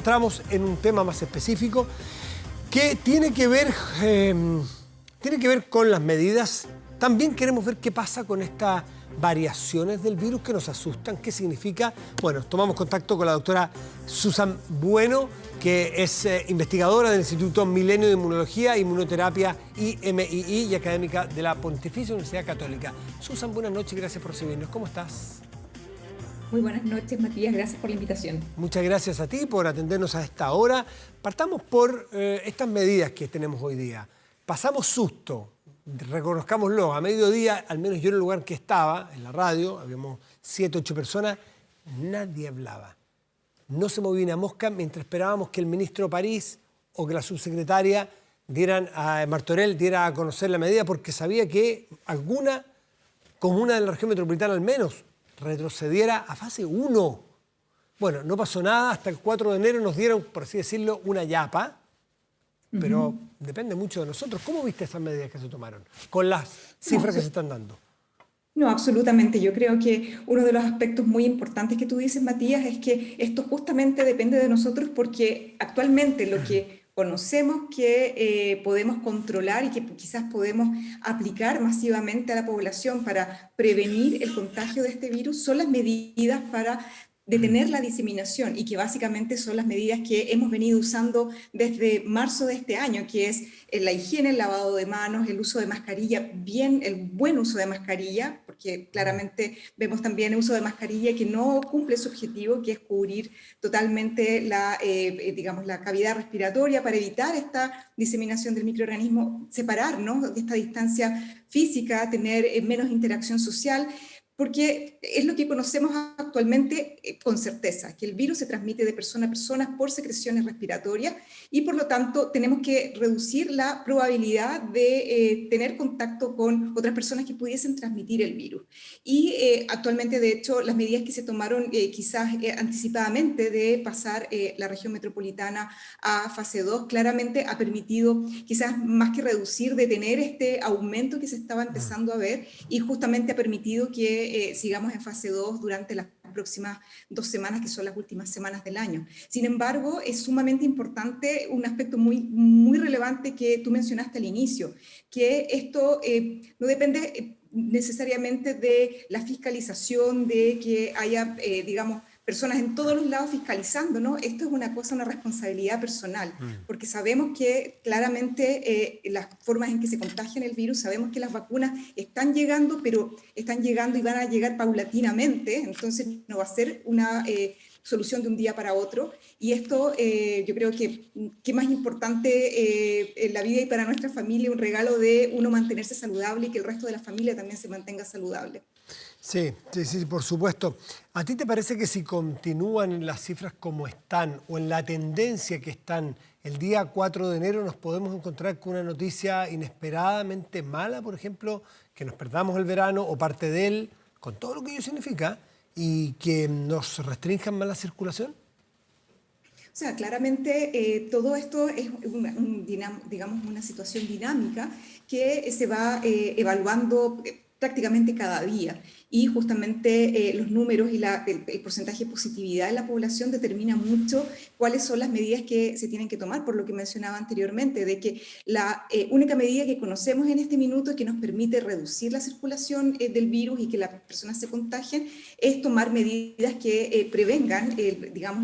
entramos en un tema más específico que tiene que ver con las medidas. También queremos ver qué pasa con estas variaciones del virus que nos asustan. ¿Qué significa? Bueno, tomamos contacto con la doctora Susan Bueno, que es investigadora del Instituto Milenio de Inmunología e Inmunoterapia IMII y académica de la Pontificia Universidad Católica. Susan, buenas noches y gracias por recibirnos. ¿Cómo estás? Muy buenas noches, Matías. Gracias por la invitación. Muchas gracias a ti por atendernos a esta hora. Partamos por estas medidas que tenemos hoy día. Pasamos susto, reconozcámoslo. A mediodía, al menos yo en el lugar que estaba, en la radio, habíamos 7, 8 personas, nadie hablaba. No se movía una mosca mientras esperábamos que el ministro París o que la subsecretaria Martorell diera a conocer la medida, porque sabía que alguna comuna de la región metropolitana al menos retrocediera a fase 1. Bueno, no pasó nada, hasta el 4 de enero nos dieron, por así decirlo, una yapa, pero depende mucho de nosotros. ¿Cómo viste esas medidas que se tomaron con las cifras que se están dando? No, absolutamente. Yo creo que uno de los aspectos muy importantes que tú dices, Matías, es que esto justamente depende de nosotros, porque actualmente lo que conocemos que podemos controlar y que quizás podemos aplicar masivamente a la población para prevenir el contagio de este virus son las medidas para detener la diseminación, y que básicamente son las medidas que hemos venido usando desde marzo de este año, que es la higiene, el lavado de manos, el uso de mascarilla, el buen uso de mascarilla, porque claramente vemos también el uso de mascarilla que no cumple su objetivo, que es cubrir totalmente la cavidad respiratoria para evitar esta diseminación del microorganismo, separarnos de esta distancia física, tener menos interacción social, porque es lo que conocemos actualmente con certeza, que el virus se transmite de persona a persona por secreciones respiratorias, y por lo tanto tenemos que reducir la probabilidad de tener contacto con otras personas que pudiesen transmitir el virus. Y actualmente, de hecho, las medidas que se tomaron quizás anticipadamente de pasar la región metropolitana a fase 2 claramente ha permitido, quizás más que reducir, detener este aumento que se estaba empezando a ver, y justamente ha permitido que sigamos en fase 2 durante las próximas 2 semanas, que son las últimas semanas del año. Sin embargo, es sumamente importante un aspecto muy relevante que tú mencionaste al inicio, que esto no depende necesariamente de la fiscalización, de que haya, personas en todos los lados fiscalizando, ¿no? Esto es una responsabilidad personal, porque sabemos que claramente las formas en que se contagian el virus, sabemos que las vacunas están llegando, pero están llegando y van a llegar paulatinamente, entonces no va a ser una solución de un día para otro, y esto yo creo que más importante en la vida y para nuestra familia, un regalo de uno mantenerse saludable y que el resto de la familia también se mantenga saludable. Sí, por supuesto. ¿A ti te parece que si continúan las cifras como están o en la tendencia que están, el día 4 de enero nos podemos encontrar con una noticia inesperadamente mala, por ejemplo, que nos perdamos el verano o parte de él, con todo lo que ello significa, y que nos restrinjan más la circulación? O sea, claramente todo esto es una situación dinámica que se va evaluando prácticamente cada día, y justamente los números y el porcentaje de positividad en la población determina mucho cuáles son las medidas que se tienen que tomar, por lo que mencionaba anteriormente, de que la única medida que conocemos en este minuto que nos permite reducir la circulación del virus y que las personas se contagien es tomar medidas que prevengan,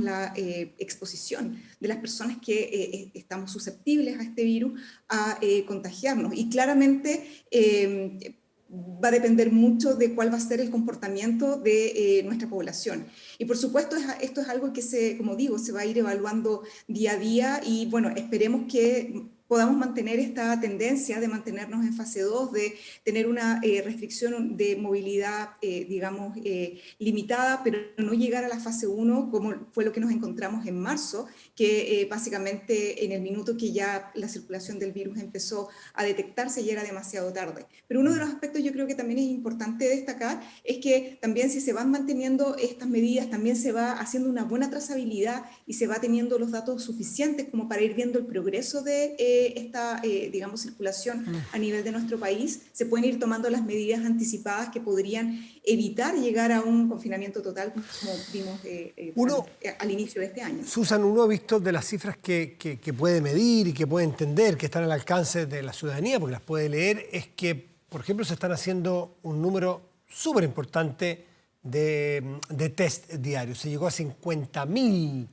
la exposición de las personas que estamos susceptibles a este virus a contagiarnos. Y claramente va a depender mucho de cuál va a ser el comportamiento de nuestra población. Y por supuesto esto es algo que se va a ir evaluando día a día, y bueno, esperemos que podamos mantener esta tendencia de mantenernos en fase 2, de tener una restricción de movilidad, limitada, pero no llegar a la fase 1, como fue lo que nos encontramos en marzo, que básicamente en el minuto que ya la circulación del virus empezó a detectarse ya era demasiado tarde. Pero uno de los aspectos yo creo que también es importante destacar es que también, si se van manteniendo estas medidas, también se va haciendo una buena trazabilidad y se va teniendo los datos suficientes como para ir viendo el progreso de esta, digamos, circulación a nivel de nuestro país, se pueden ir tomando las medidas anticipadas que podrían evitar llegar a un confinamiento total, como vimos al inicio de este año. Susan, uno ha visto de las cifras que puede medir y que puede entender, que están al alcance de la ciudadanía, porque las puede leer, es que, por ejemplo, se están haciendo un número súper importante de test diarios. Se llegó a 50.000.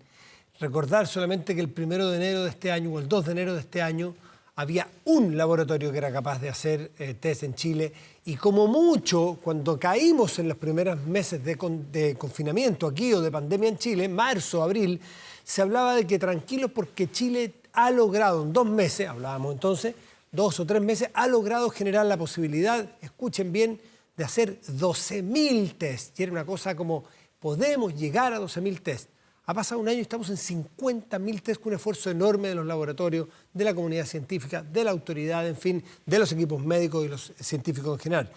Recordar solamente que el 1 de enero de este año o el 2 de enero de este año había un laboratorio que era capaz de hacer test en Chile, y como mucho, cuando caímos en los primeros meses de confinamiento aquí o de pandemia en Chile, en marzo, abril, se hablaba de que tranquilos porque Chile ha logrado en 2 meses, hablábamos entonces, 2 o 3 meses, ha logrado generar la posibilidad, escuchen bien, de hacer 12.000 test. Y era una cosa como, podemos llegar a 12.000 test. Ha pasado un año y estamos en 50.000 test, con un esfuerzo enorme de los laboratorios, de la comunidad científica, de la autoridad, en fin, de los equipos médicos y los científicos en general.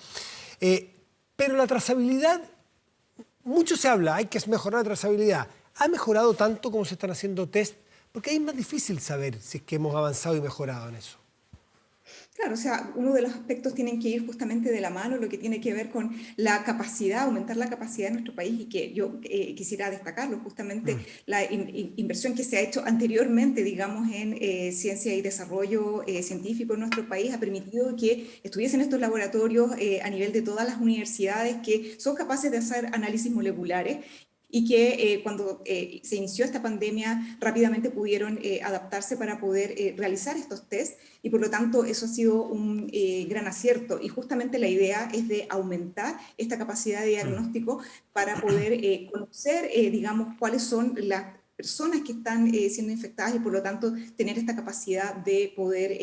Pero la trazabilidad, mucho se habla, hay que mejorar la trazabilidad. ¿Ha mejorado tanto como se están haciendo test? Porque ahí es más difícil saber si es que hemos avanzado y mejorado en eso. Claro, o sea, uno de los aspectos tienen que ir justamente de la mano, lo que tiene que ver con la capacidad, aumentar la capacidad de nuestro país, y que yo quisiera destacarlo, justamente la inversión que se ha hecho anteriormente, digamos, en ciencia y desarrollo científico en nuestro país ha permitido que estuviesen estos laboratorios a nivel de todas las universidades que son capaces de hacer análisis moleculares, y que cuando se inició esta pandemia rápidamente pudieron adaptarse para poder realizar estos test, y por lo tanto eso ha sido un gran acierto, y justamente la idea es de aumentar esta capacidad de diagnóstico para poder conocer, digamos, cuáles son las personas que están siendo infectadas, y por lo tanto tener esta capacidad de poder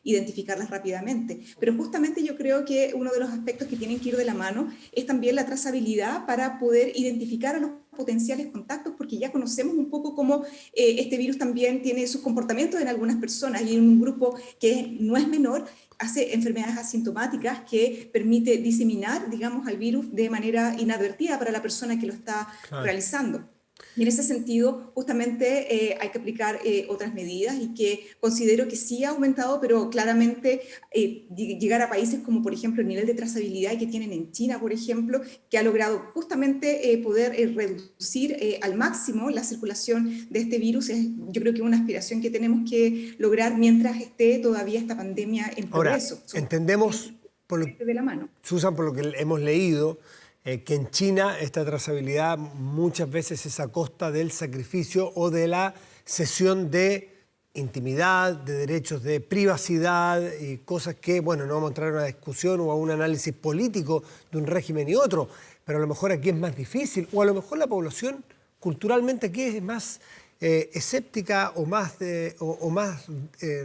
identificarlas rápidamente. Pero justamente yo creo que uno de los aspectos que tienen que ir de la mano es también la trazabilidad para poder identificar a los potenciales contactos, porque ya conocemos un poco cómo este virus también tiene sus comportamientos en algunas personas, y en un grupo que no es menor hace enfermedades asintomáticas que permite diseminar, digamos, al virus de manera inadvertida para la persona que lo está realizando. Y en ese sentido, justamente hay que aplicar otras medidas, y que considero que sí ha aumentado, pero claramente llegar a países como, por ejemplo, el nivel de trazabilidad que tienen en China, por ejemplo, que ha logrado justamente poder reducir al máximo la circulación de este virus, yo creo que es una aspiración que tenemos que lograr mientras esté todavía esta pandemia en progreso. Ahora, entendemos, de la mano. Susan, por lo que hemos leído, que en China esta trazabilidad muchas veces es a costa del sacrificio o de la cesión de intimidad, de derechos de privacidad y cosas que, bueno, no vamos a entrar en una discusión o a un análisis político de un régimen y otro, pero a lo mejor aquí es más difícil, o a lo mejor la población culturalmente aquí es más escéptica o más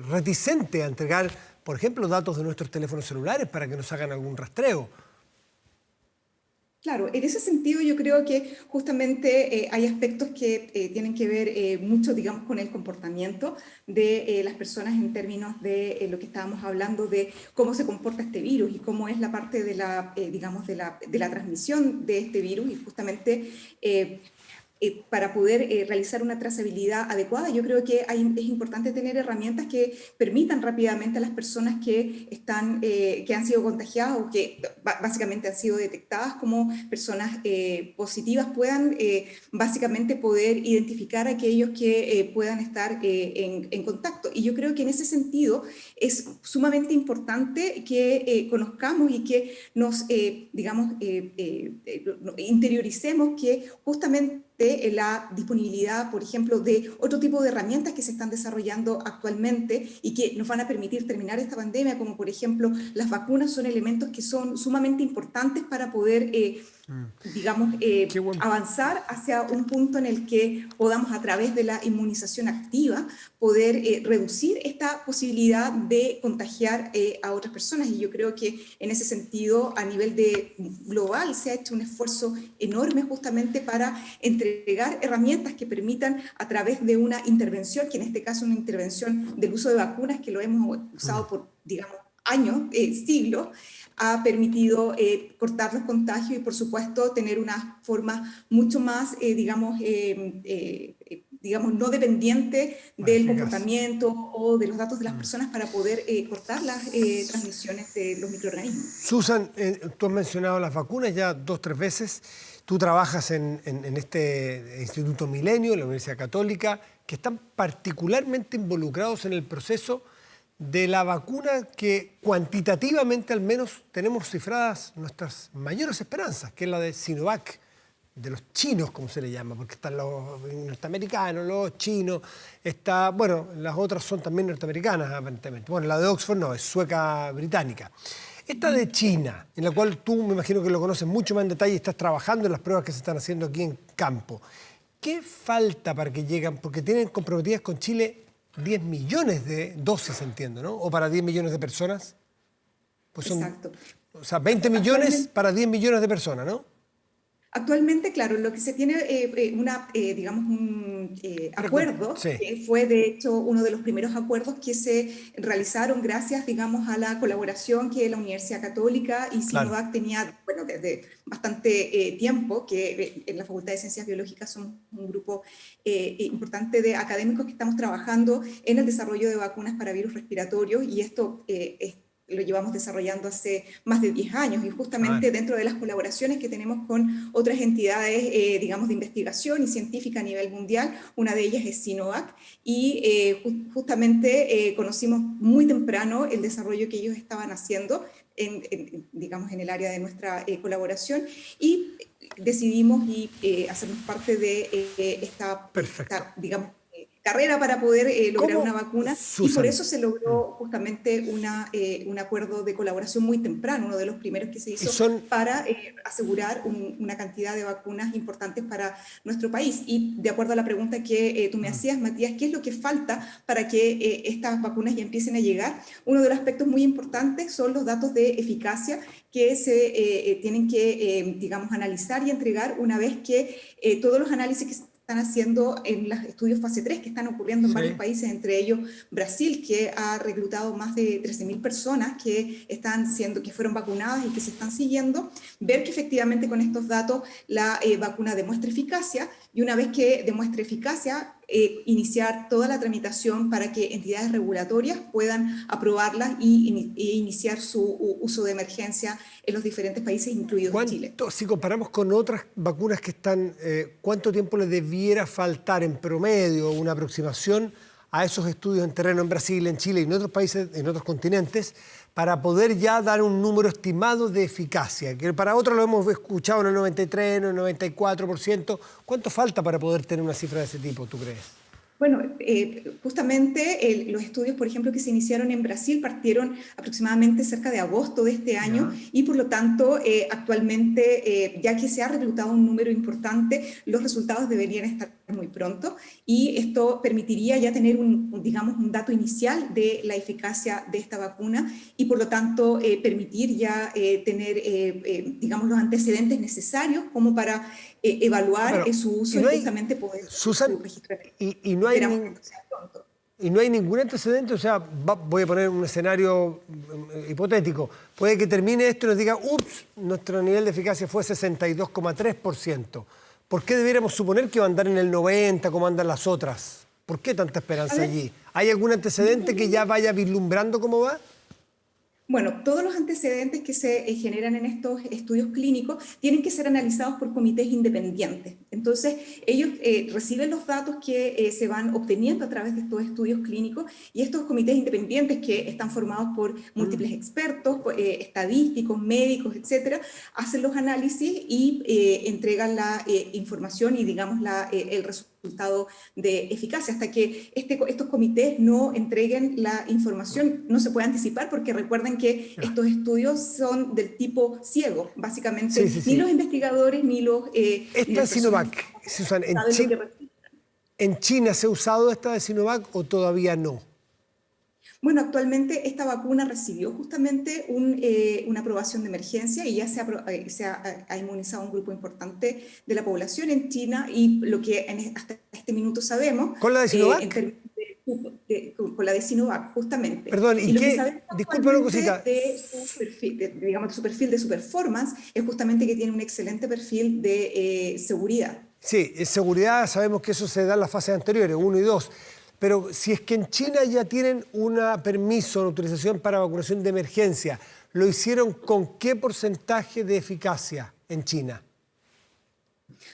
reticente a entregar, por ejemplo, datos de nuestros teléfonos celulares para que nos hagan algún rastreo. Claro, en ese sentido yo creo que justamente hay aspectos que tienen que ver mucho, digamos, con el comportamiento de las personas en términos de lo que estábamos hablando de cómo se comporta este virus y cómo es la parte de la, digamos, de la transmisión de este virus, y justamente para poder realizar una trazabilidad adecuada, yo creo que es importante tener herramientas que permitan rápidamente a las personas que han sido contagiadas o que básicamente han sido detectadas como personas positivas, puedan básicamente poder identificar a aquellos que puedan estar en contacto. Y yo creo que en ese sentido es sumamente importante que conozcamos y que nos, digamos, interioricemos que justamente la disponibilidad, por ejemplo, de otro tipo de herramientas que se están desarrollando actualmente y que nos van a permitir terminar esta pandemia, como por ejemplo las vacunas, son elementos que son sumamente importantes para poder, digamos, avanzar hacia un punto en el que podamos, a través de la inmunización activa, poder reducir esta posibilidad de contagiar a otras personas. Y yo creo que en ese sentido, a nivel global, se ha hecho un esfuerzo enorme justamente para entregar herramientas que permitan, a través de una intervención, que en este caso una intervención del uso de vacunas, que lo hemos usado por, digamos, años, siglos, ha permitido cortar los contagios y, por supuesto, tener una forma mucho más, digamos, digamos, no dependiente Más del eficaz. comportamiento o de los datos de las personas para poder cortar las transmisiones de los microorganismos. Susan, tú has mencionado las vacunas ya 2 o 3 veces. Tú trabajas en este Instituto Milenio, en la Universidad Católica, que están particularmente involucrados en el proceso de la vacuna que cuantitativamente al menos tenemos cifradas nuestras mayores esperanzas, que es la de Sinovac, de los chinos, como se le llama, porque están los norteamericanos, los chinos, bueno, las otras son también norteamericanas aparentemente. Bueno, la de Oxford no, es sueca británica. Esta de China, en la cual tú me imagino que lo conoces mucho más en detalle y estás trabajando en las pruebas que se están haciendo aquí en campo. ¿Qué falta para que lleguen? Porque tienen comprometidas con Chile 10 millones de dosis, entiendo, ¿no? O para 10 millones de personas. Pues son, Exacto. o sea, 20 millones para 10 millones de personas, ¿no? Actualmente, claro, lo que se tiene, digamos, un acuerdo, Sí, que fue de hecho uno de los primeros acuerdos que se realizaron gracias, digamos, a la colaboración que la Universidad Católica y claro. Sinovac tenía, bueno, desde bastante tiempo, que en la Facultad de Ciencias Biológicas somos un grupo importante de académicos que estamos trabajando en el desarrollo de vacunas para virus respiratorios, y esto lo llevamos desarrollando hace más de 10 años, y justamente dentro de las colaboraciones que tenemos con otras entidades, digamos, de investigación y científica a nivel mundial, una de ellas es Sinovac, y justamente conocimos muy temprano el desarrollo que ellos estaban haciendo, digamos, en el área de nuestra colaboración, y decidimos hacernos parte de esta, digamos, carrera para poder lograr una vacuna, y por eso se logró justamente un acuerdo de colaboración muy temprano, uno de los primeros que se hizo para asegurar una cantidad de vacunas importantes para nuestro país. Y de acuerdo a la pregunta que tú me hacías, Matías, ¿qué es lo que falta para que estas vacunas ya empiecen a llegar? Uno de los aspectos muy importantes son los datos de eficacia que se tienen que, digamos, analizar y entregar una vez que todos los análisis que están haciendo en los estudios fase 3 que están ocurriendo en varios países, entre ellos Brasil, que ha reclutado más de 13.000 personas que fueron vacunadas y que se están siguiendo, ver que efectivamente con estos datos la vacuna demuestra eficacia, y una vez que demuestre eficacia, iniciar toda la tramitación para que entidades regulatorias puedan aprobarlas e iniciar su uso de emergencia en los diferentes países, incluido Chile. Si comparamos con otras vacunas que están, ¿cuánto tiempo le debiera faltar en promedio, una aproximación a esos estudios en terreno en Brasil, en Chile y en otros países, en otros continentes, para poder ya dar un número estimado de eficacia? Que para otros lo hemos escuchado en el 93, en el 94%. ¿Cuánto falta para poder tener una cifra de ese tipo, tú crees? Bueno, justamente los estudios, por ejemplo, que se iniciaron en Brasil partieron aproximadamente cerca de agosto de este año, y por lo tanto, actualmente, ya que se ha reclutado un número importante, los resultados deberían estar muy pronto, y esto permitiría ya tener digamos, un dato inicial de la eficacia de esta vacuna, y por lo tanto permitir ya tener, digamos, los antecedentes necesarios como para evaluar su uso y justamente poder Susan, su registro. y no hay ningún antecedente, o sea, voy a poner un escenario hipotético. Puede que termine esto y nos diga, ups, nuestro nivel de eficacia fue 62,3%. ¿Por qué debiéramos suponer que va a andar en el 90% como andan las otras? ¿Por qué tanta esperanza allí? ¿Hay algún antecedente que ya vaya vislumbrando cómo va? Bueno, todos los antecedentes que se generan en estos estudios clínicos tienen que ser analizados por comités independientes. Entonces, ellos reciben los datos que se van obteniendo a través de estos estudios clínicos, y estos comités independientes, que están formados por múltiples expertos, estadísticos, médicos, etcétera, hacen los análisis y entregan la información y, digamos, el resultado de eficacia. Hasta que estos comités no entreguen la información, no se puede anticipar, porque recuerden que estos estudios son del tipo ciego, básicamente. Ni los investigadores ni los... Esta de Sinovac, Susan, ¿en China se ha usado esta de Sinovac o todavía no? Bueno, actualmente esta vacuna recibió justamente una aprobación de emergencia, y ya se ha inmunizado un grupo importante de la población en China, y lo que hasta este minuto sabemos... ¿Con la de Sinovac? Con la de Sinovac, justamente. Perdón, y lo que sabemos disculpa una cosita. De su perfil de su performance es justamente que tiene un excelente perfil de seguridad. Sí, en seguridad sabemos que eso se da en las fases anteriores, 1 y 2. Pero si es que en China ya tienen un permiso, una autorización para vacunación de emergencia, ¿lo hicieron con qué porcentaje de eficacia en China?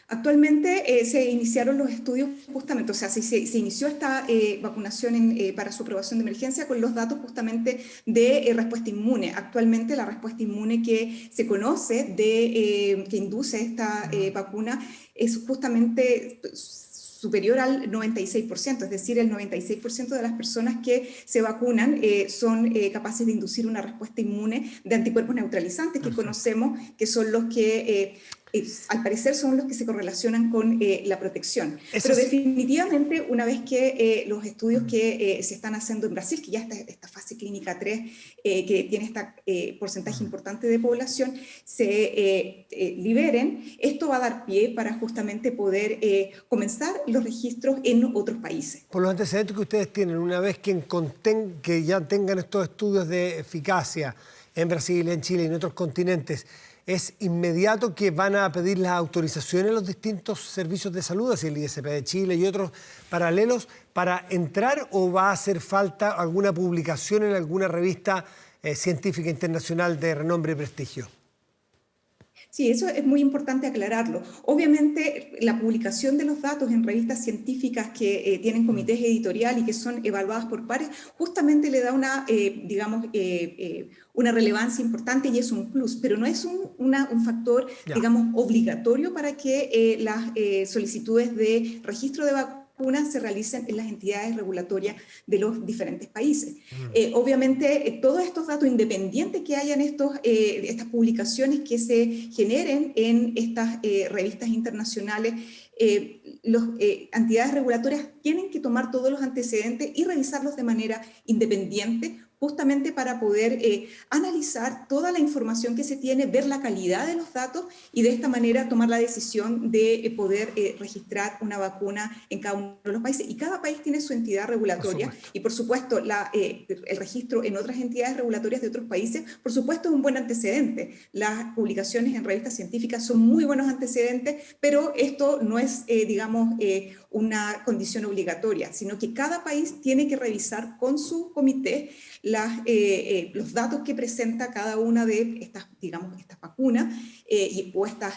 Actualmente se iniciaron los estudios justamente, o sea, se inició esta vacunación para su aprobación de emergencia con los datos justamente de respuesta inmune. Actualmente la respuesta inmune que se conoce que induce esta vacuna es justamente superior al 96%, es decir, el 96% de las personas que se vacunan son capaces de inducir una respuesta inmune de anticuerpos neutralizantes que conocemos, que son los que al parecer son los que se correlacionan con la protección. Pero definitivamente, una vez que los estudios que se están haciendo en Brasil, que ya está esta fase clínica 3, que tiene este porcentaje importante de población, se liberen, esto va a dar pie para justamente poder comenzar los registros en otros países. Por los antecedentes que ustedes tienen, una vez que ya tengan estos estudios de eficacia en Brasil, en Chile y en otros continentes, ¿es inmediato que van a pedir las autorizaciones a los distintos servicios de salud, así el ISP de Chile y otros paralelos, para entrar, o va a hacer falta alguna publicación en alguna revista científica internacional de renombre y prestigio? Sí, eso es muy importante aclararlo. Obviamente, la publicación de los datos en revistas científicas que tienen comités editoriales y que son evaluadas por pares, justamente le da una, una relevancia importante y es un plus, pero no es un factor, digamos, obligatorio para que las solicitudes de registro de vacunas se realicen en las entidades regulatorias de los diferentes países. Obviamente, todos estos datos independientes que hayan estas publicaciones que se generen en estas revistas internacionales, las entidades regulatorias tienen que tomar todos los antecedentes y revisarlos de manera independiente, justamente para poder analizar toda la información que se tiene, ver la calidad de los datos y de esta manera tomar la decisión de poder registrar una vacuna en cada uno de los países. Y cada país tiene su entidad regulatoria y por supuesto el registro en otras entidades regulatorias de otros países, por supuesto es un buen antecedente. Las publicaciones en revistas científicas son muy buenos antecedentes, pero esto no es, una condición obligatoria, sino que cada país tiene que revisar con su comité los datos que presenta cada una de estas, estas vacunas o estas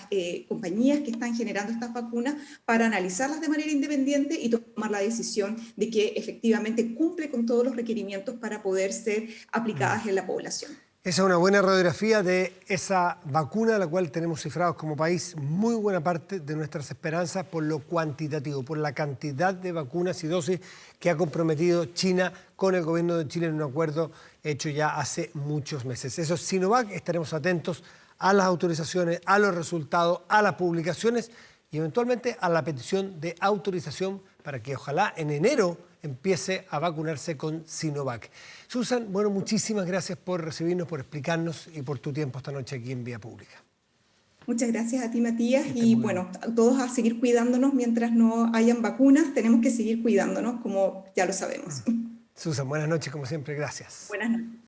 compañías que están generando estas vacunas para analizarlas de manera independiente y tomar la decisión de que efectivamente cumple con todos los requerimientos para poder ser aplicadas en la población. Esa es una buena radiografía de esa vacuna, de la cual tenemos cifrados como país muy buena parte de nuestras esperanzas por lo cuantitativo, por la cantidad de vacunas y dosis que ha comprometido China con el gobierno de Chile en un acuerdo hecho ya hace muchos meses. Eso es Sinovac, estaremos atentos a las autorizaciones, a los resultados, a las publicaciones y eventualmente a la petición de autorización para que ojalá en enero empiece a vacunarse con Sinovac. Susan, bueno, muchísimas gracias por recibirnos, por explicarnos y por tu tiempo esta noche aquí en Vía Pública. Muchas gracias a ti, Matías, y bueno, todos a seguir cuidándonos mientras no hayan vacunas, tenemos que seguir cuidándonos, como ya lo sabemos. Susan, buenas noches, como siempre, gracias. Buenas noches.